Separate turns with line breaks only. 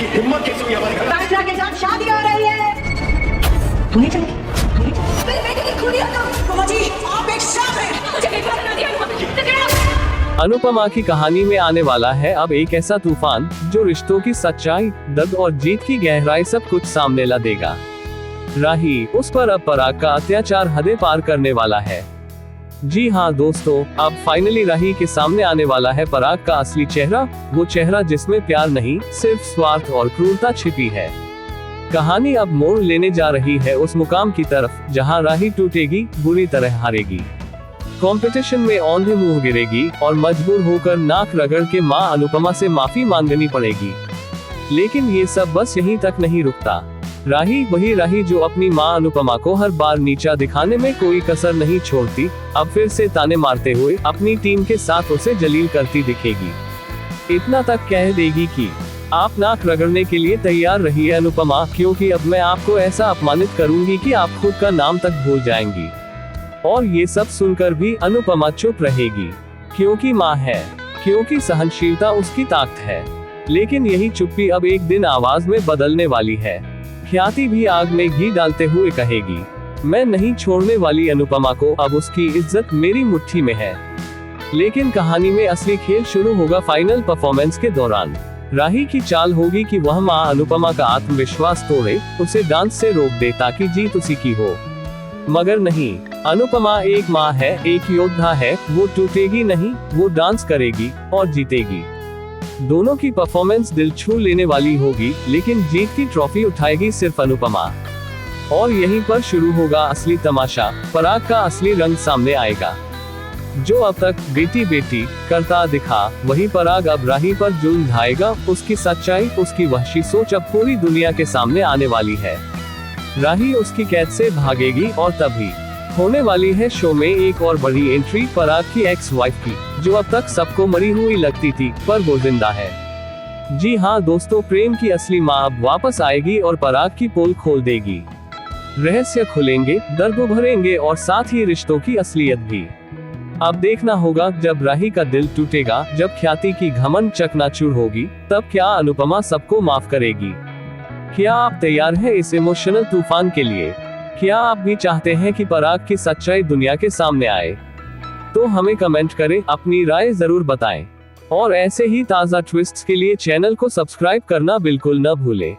आपकी हिम्मत कैसे हुई हमारे घर?
काजला के साथ शादी हो रही है। तूने चली? मेरे बेटे की खूनी हो तुम। जी, आप एक सांप हैं। मुझे विश्वास ना दिया।
अनुपमा की कहानी में आने वाला है अब एक ऐसा तूफान जो रिश्तों की सच्चाई, दर्द और जीत की गहराई सब कुछ सामने ला देगा। राही, उस पर अब पराग का अत्याचार हदें पार करने वाला है। जी हाँ दोस्तों, अब फाइनली राही के सामने आने वाला है पराग का असली चेहरा, वो चेहरा जिसमें प्यार नहीं, सिर्फ स्वार्थ और क्रूरता छिपी है। कहानी अब मोड़ लेने जा रही है उस मुकाम की तरफ जहां राही टूटेगी, बुरी तरह हारेगी, कंपटीशन में औंधे मुंह गिरेगी और मजबूर होकर नाक रगड़ के मां अनुपमा से माफी मांगनी पड़ेगी। लेकिन ये सब बस यहीं तक नहीं रुकता। राही, वही राही जो अपनी मां अनुपमा को हर बार नीचा दिखाने में कोई कसर नहीं छोड़ती, अब फिर से ताने मारते हुए अपनी टीम के साथ उसे जलील करती दिखेगी। इतना तक कह देगी कि आप नाक रगड़ने के लिए तैयार रहिए अनुपमा, क्योंकि अब मैं आपको ऐसा अपमानित करूंगी कि आप खुद का नाम तक भूल जाएंगी। और ये सब सुनकर भी अनुपमा चुप रहेगी, क्योंकि माँ है, क्योंकि सहनशीलता उसकी ताकत है। लेकिन यही चुप्पी अब एक दिन आवाज में बदलने वाली है। ख्याति भी आग में घी डालते हुए कहेगी, मैं नहीं छोड़ने वाली अनुपमा को, अब उसकी इज्जत मेरी मुट्ठी में है। लेकिन कहानी में असली खेल शुरू होगा फाइनल परफॉर्मेंस के दौरान। राही की चाल होगी कि वह मां अनुपमा का आत्मविश्वास तोड़े, उसे डांस से रोक दे ताकि जीत उसी की हो। मगर नहीं, अनुपमा एक मां है, एक योद्धा है, वो टूटेगी नहीं, वो डांस करेगी और जीतेगी। दोनों की परफॉर्मेंस दिल छू लेने वाली होगी, लेकिन जीत की ट्रॉफी उठाएगी सिर्फ अनुपमा। और यहीं पर शुरू होगा असली तमाशा, पराग का असली रंग सामने आएगा। जो अब तक बेटी बेटी करता दिखा, वही पराग अब राही पर जुल्म ढाएगा। उसकी सच्चाई, उसकी वहशी सोच अब पूरी दुनिया के सामने आने वाली है। राही उसकी कैद से भागेगी और तभी होने वाली है शो में एक और बड़ी एंट्री पराग की एक्स वाइफ की, जो अब तक सबको मरी हुई लगती थी, पर वो जिंदा है। जी हाँ दोस्तों, प्रेम की असली माँ अब वापस आएगी और पराग की पोल खोल देगी। रहस्य खुलेंगे, दर्द उभरेंगे और साथ ही रिश्तों की असलियत भी। अब देखना होगा जब राही का दिल टूटेगा, जब ख्याति की घमंड चकनाचूर होगी, तब क्या अनुपमा सबको माफ करेगी। क्या आप तैयार हैं इस इमोशनल तूफान के लिए? क्या आप भी चाहते हैं कि पराग की सच्चाई दुनिया के सामने आए? तो हमें कमेंट करें, अपनी राय जरूर बताएं। और ऐसे ही ताज़ा ट्विस्ट्स के लिए चैनल को सब्सक्राइब करना बिल्कुल न भूलें।